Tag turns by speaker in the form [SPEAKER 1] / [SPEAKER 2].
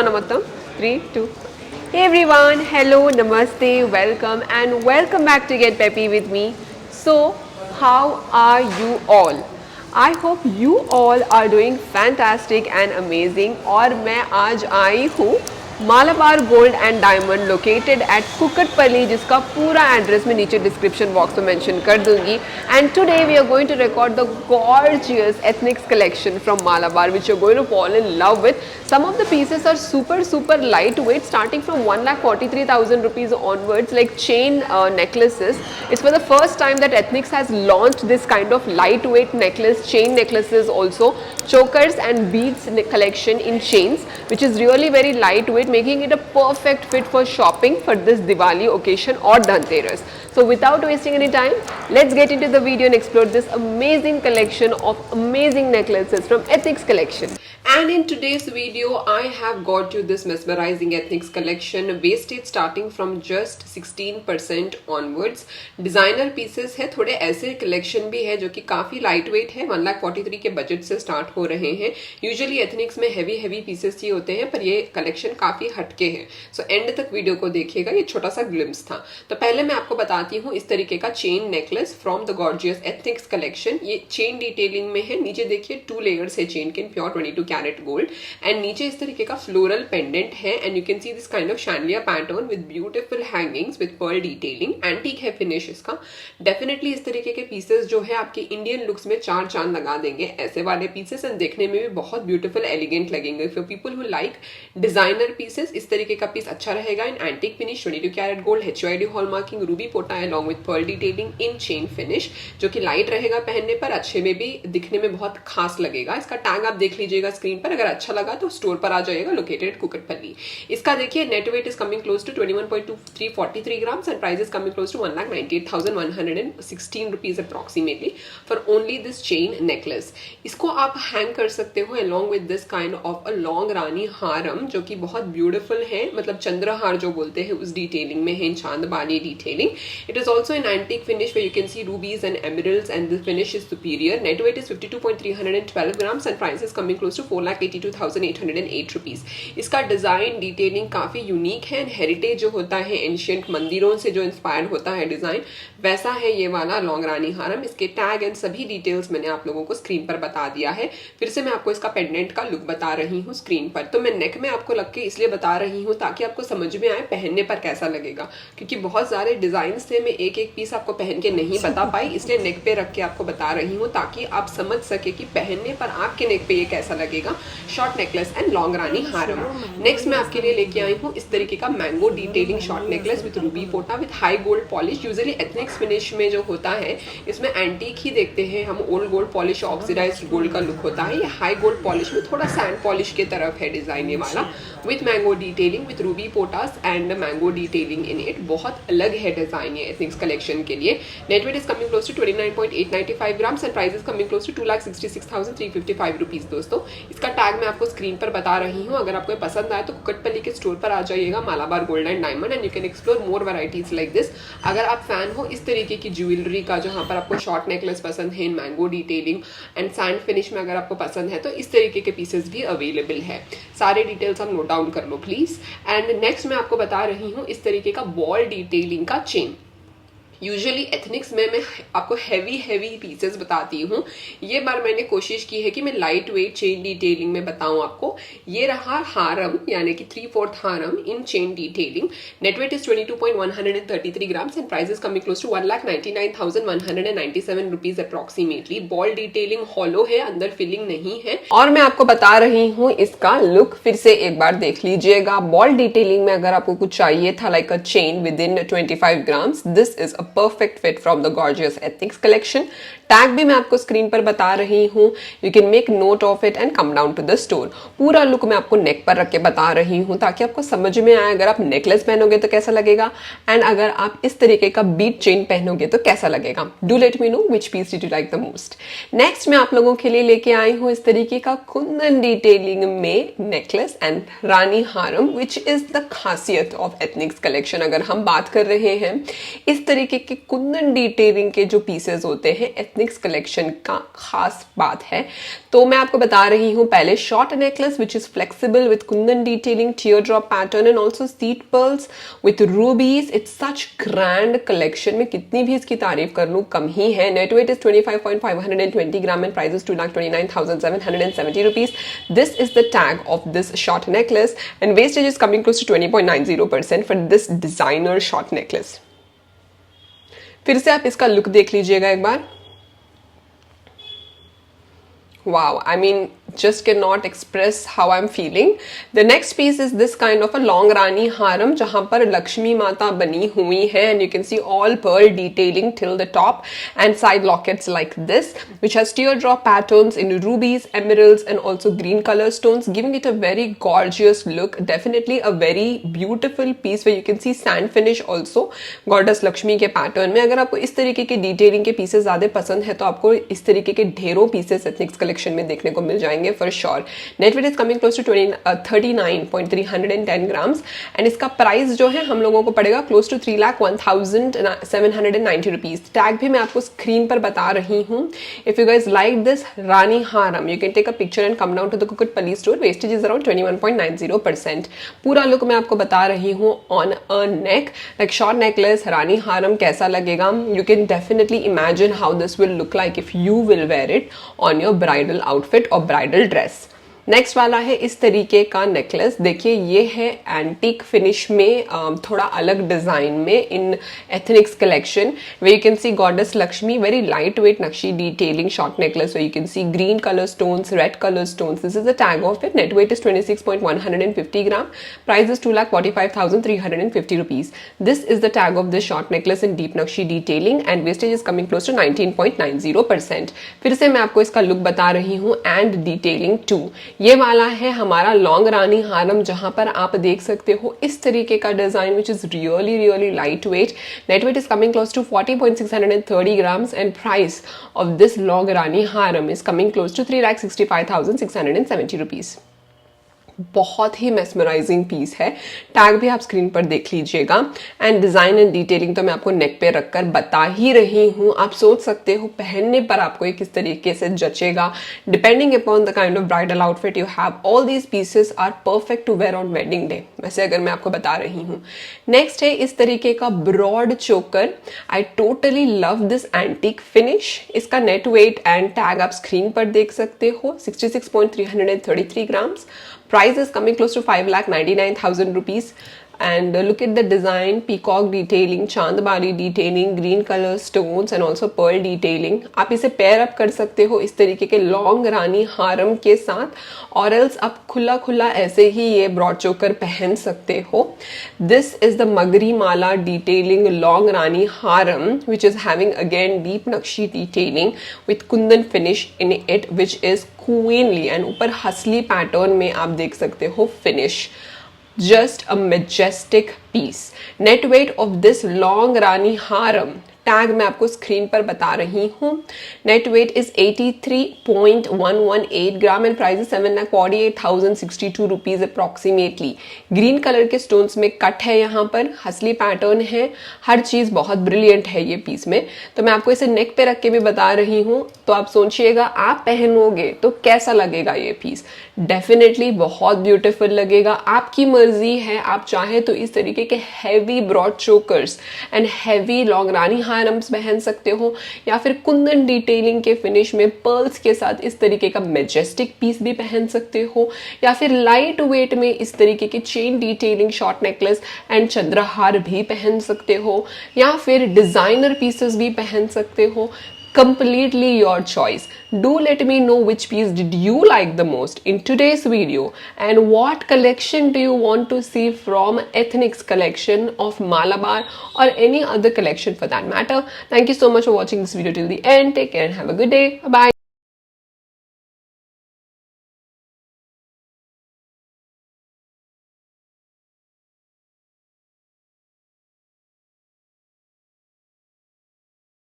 [SPEAKER 1] Chulana Mattam. 3, 2. Hey everyone, hello, namaste, welcome and welcome back to Get Peppy with me. So, how are you all? I hope you all are doing fantastic and amazing. और मैं आज आई हूँ Malabar gold and diamond located at Kukatpally, जिसका पूरा address मैं नीचे description box में mention कर दूंगी. And today we are going to record the gorgeous Ethnix collection from Malabar which you are going to fall in love with. Some of the pieces are super lightweight, starting from 1,43,000 rupees onwards, like chain necklaces. It's for the first time that Ethnix has launched this kind of lightweight necklace, chain necklaces also, chokers and beads collection in chains, which is really very lightweight, making it a perfect fit for shopping for this Diwali occasion or Dhanteras. So without wasting any time, let's get into the video and explore this amazing collection of amazing necklaces from Ethnix collection. And in today's video, I have got you this mesmerizing Ethnix collection, wastage starting from just 16% onwards. Designer pieces है, थोड़े ऐसे collection भी है जो कि काफी lightweight है, 1,43,000 के बजट से स्टार्ट हो रहे हैं. यूजुअली एथनिक्स में heavy पीसेस ही होते हैं, पर ये कलेक्शन काफी हटके है. सो एंड तक वीडियो को देखिएगा, ये छोटा सा ग्लिम्स था. तो पहले मैं आपको बताती हूँ इस तरीके का chain necklace from the gorgeous Ethnix collection. ये चेन डिटेलिंग में है, नीचे देखिए 2 लेयर्स है चेन के, प्योर 22 कैरेट गोल्ड, एंड नीचे इस तरीके का फ्लोरल पेंडेंट है. And you can see this kind of chandelier pattern with beautiful hangings with pearl detailing. Antique है फिनिश इसका. डेफिनेटली इस तरीके के पीसेस जो है आपके इंडियन लुक्स में 4 चांद लगा देंगे, ऐसे वाले पीसेस, एंड देखने में भी बहुत ब्यूटीफुल एलिगेंट लगेंगे. For people who like designer pieces, इस तरीके का पीस अच्छा रहेगा. In antique finish, 22 carat gold, HUID hallmarking, ruby पोटा along with pearl detailing in chain finish, जो कि लाइट रहेगा पहनने पर, अच्छे में भी दिखने में बहुत खास लगेगा. इसका टैग आप देख लीजिएगा स्क्रीन पर, अगर अच्छा लगा तो स्टोर पर आ जाएगा, लोकेटेड कुकटपल्ली. इसका देखिए net weight is coming close to 21.2343 grams and price is coming close to 1,98,116 rupees approximately for only this chain necklace. इसको आप हैंग कर सकते हो along with this kind of a long rani haram, जो कि बहुत ब्यूटीफुल है, मतलब चंद्रहार जो बोलते हैं उस डिटेलिंग में है, chandbali detailing. It is also in antique finish where you can see rubies and emeralds, and the finish is superior. Net weight is 52.312 grams and price is coming close to 4,82,808 rupees. इसका design detailing काफी unique है. Heritage जो होता है ancient मंदिरों से जो inspired होता है डिजाइन, वैसा है ये वाला लॉन्ग रानी हारम. इसके टैग एंड सभी डिटेल्स मैंने आप लोगों को स्क्रीन पर बता दिया है. फिर से मैं आपको इसका पेंडेंट का लुक बता रही हूँ स्क्रीन पर. तो मैं नेक में आपको लग के इसलिए बता रही हूँ ताकि आपको समझ में आए पहनने पर कैसा लगेगा, क्योंकि बहुत सारे डिजाइन थे, मैं एक पीस आपको पहन के नहीं बता पाई, इसलिए नेक पे रख के आपको बता रही हूँ ताकि आप समझ सके कि पहनने पर आपके नेक पे ये कैसा लगेगा. Short necklace and long rani haram. Next मैं आपके लिए लेके आई हूँ इस तरीके का mango detailing short necklace with ruby पोटा with high gold polish. Usually ethnics finish में जो होता है इसमें एंटीक ही देखते हैं हम, old gold polish, oxidised gold का लुक होता है. ये हाई गोल्ड पॉलिश में थोड़ा सैंड पॉलिश के तरफ है डिजाइन ये वाला, with mango detailing with ruby पोटास and mango detailing in it. बहुत अलग है डिजाइन ये एथनिक्स कलेक्शन के लिए. Net weight is coming close to 29.895 grams and price is coming close to 2,66,355 rupees. दोस्तों इसका टैग मैं आपको स्क्रीन पर बता रही हूँ. अगर आपको पसंद आए तो कुकटपल्ली के स्टोर पर आ जाइएगा, Malabar gold and diamond, and you can explore more varieties like this. अगर आप फैन हो इस तरीके की ज्वेलरी का, जहाँ पर आपको शॉर्ट नेकलेस पसंद है, mango detailing and sand finish में अगर आपको पसंद है, तो इस तरीके के पीसेस भी अवेलेबल है. सारे डिटेल्स आप नोट डाउन कर लो प्लीज. एंड नेक्स्ट मैं आपको बता रही हूँ इस तरीके का बॉल डिटेलिंग का चेन. यूजुअली एथनिक्स में मैं आपको हैवी पीसेस बताती हूँ. ये बार मैंने कोशिश की है कि मैं लाइट वेट चेन डिटेलिंग में बताऊँ आपको. ये रहा हारम, यानी कि 3/4 haram in chain detailing. Net weight is 22.133 grams and price is coming close to 1,99,197 rupees approximately. Ball detailing hollow है, अंदर फिलिंग नहीं है. और मैं आपको बता रही हूँ इसका लुक, फिर से एक बार देख लीजिएगा. बॉल डिटेलिंग में अगर आपको कुछ चाहिए था like a chain with in 25 grams, this is a perfect fit from the gorgeous Ethnix collection. Tag भी मैं आपको स्क्रीन पर बता रही हूँ. You can make note of it and come down to the store. पूरा लुक मैं आपको नेक पर रख के बता रही हूँ ताकि आपको समझ में आए. अगर आप नेकलेस पहनोगे तो कैसा लगेगा, एंड अगर आप इस तरीके का बीट चेन पहनोगे तो कैसा लगेगा. Do let me know which piece did you like the most. Next मैं आप लोगों के लिए लेके आई हूँ इस तरीके का कुंदन डिटेलिंग में necklace and rani haram, which is the खासियत ऑफ एथनिक्स कलेक्शन. अगर हम बात कर रहे हैं इस तरीके के कुंदन डिटेलिंग के जो पीसेस होते हैं एथनिक्स कलेक्शन का खास बात है। तो मैं आपको बता रही हूँ पहले short necklace which is flexible with Kundan detailing, tier drop pattern and also seed pearls with रूबीज। It's such grand collection. मैं कितनी भी इसकी तारीफ कर लूँ कम ही है। Net weight is 25.520 gram and price is 2,29,770 rupees. This is the tag of this short necklace and wastage is coming close to 20.90% for this designer short necklace. फिर से आप इसका लुक देख लीजिएगा एक बार। Wow, I mean, just cannot express how I'm feeling. The next piece is this kind of a long rani haram जहाँ पर लक्ष्मी माता बनी हुई है and you can see all pearl detailing till the top and side lockets like this which has teardrop patterns in rubies, emeralds and also green color stones, giving it a very gorgeous look. Definitely a very beautiful piece where you can see sand finish also goddess Lakshmi के pattern में। अगर आपको इस तरीके के detailing के pieces ज्यादा पसंद है तो आपको इस तरीके के ढेरों पीसेस एथनिक्स कलेक्शन में देखने को मिल जाएंगे for sure. Net weight is coming close to 39.310 grams and इसका प्राइस जो है हम लोगों को पड़ेगा क्लोज टू 3,01,790 रुपीज। टैग भी मैं आपको स्क्रीन पर बता रही हूँ। If you guys like this rani haram you can take a picture and come down to the Kukatpally store. Wastage is around 21.90%। पूरा लुक मैं आपको बता रही हूँ on a neck like short necklace rani haram कैसा लगेगा। You can definitely imagine how this will look like if you will wear it on your bridal outfit और bridal dress. Next वाला है इस तरीके का नेकलेस। देखिए ये है एंटीक फिनिश में थोड़ा अलग डिजाइन में in ethnics collection where you can see goddess Lakshmi, very light weight nakshi detailing short necklace where you can see green colour stones, red colour stones. This is the tag of it. Net weight is 26.150 gram, price is 2,45,350 rupees. This is the tag of this short necklace in deep nakshi detailing and wastage is coming close to 19.90%। फिर से मैं आपको इसका look बता रही हूँ and detailing to. ये वाला है हमारा लॉन्ग रानी हारम जहां पर आप देख सकते हो इस तरीके का design which is really light weight. Net weight is coming close to 40.630 grams and price of this long rani haram is coming close to 3,65,670 rupees। बहुत ही मेस्मराइजिंग पीस है। टैग भी आप स्क्रीन पर देख लीजिएगा एंड डिजाइन एंड डिटेलिंग तो मैं आपको नेक पे रखकर बता ही रही हूँ। आप सोच सकते हो पहनने पर आपको ये किस तरीके से जचेगा depending upon the kind of bridal outfit you have. All these pieces are perfect to wear on wedding day, वैसे अगर मैं आपको बता रही हूँ। नेक्स्ट है इस तरीके का ब्रॉड चोकर। I totally love this antique finish. इसका नेट वेट एंड टैग आप स्क्रीन पर देख सकते हो 66.333 grams. Price is coming close to 5,99,000 rupees. And look at the design, peacock detailing, चांदबारी detailing, green color stones and also pearl detailing. आप इसे pair up कर सकते हो इस तरीके के लॉन्ग रानी हारम के साथ और एल्स आप खुला खुला ऐसे ही ये ब्रॉड चोकर पहन सकते हो। दिस इज द मगरी माला detailing long rani haram which is having again deep nakshi detailing with kundan finish in it which is queenly and ऊपर हसली पैटर्न में आप देख सकते हो finish. Just a majestic piece. Net weight of this long Rani Haram tag मैं आपको स्क्रीन पर बता रही हूँ। Net weight is 83.118 gram and price 7,48,062 rupees approximately. Green colour के स्टोन्स में कट है, यहाँ पर हसली पैटर्न है, हर चीज बहुत ब्रिलियंट है ये पीस में। तो मैं आपको इसे नेक पे रख के भी बता रही हूँ, तो आप सोचिएगा आप पहनोगे तो कैसा लगेगा ये पीस। डेफिनेटली बहुत ब्यूटीफुल लगेगा। आपकी मर्जी है, आप चाहे तो इस तरीके के heavy broad chokers and heavy long rani harams पहन सकते हो या फिर कुंदन डिटेलिंग के फिनिश में पर्ल्स के साथ इस तरीके का मैजेस्टिक पीस भी पहन सकते हो या फिर लाइट वेट में इस तरीके के chain detailing short necklace and चंद्रहार भी पहन सकते हो या फिर डिजाइनर पीसेस भी पहन सकते हो। Completely your choice. Do let me know which piece did you like the most in today's video and what collection do you want to see from Ethnics collection of Malabar or any other collection for that matter. Thank you so much for watching this video till the end. Take care and have a good day. Bye bye.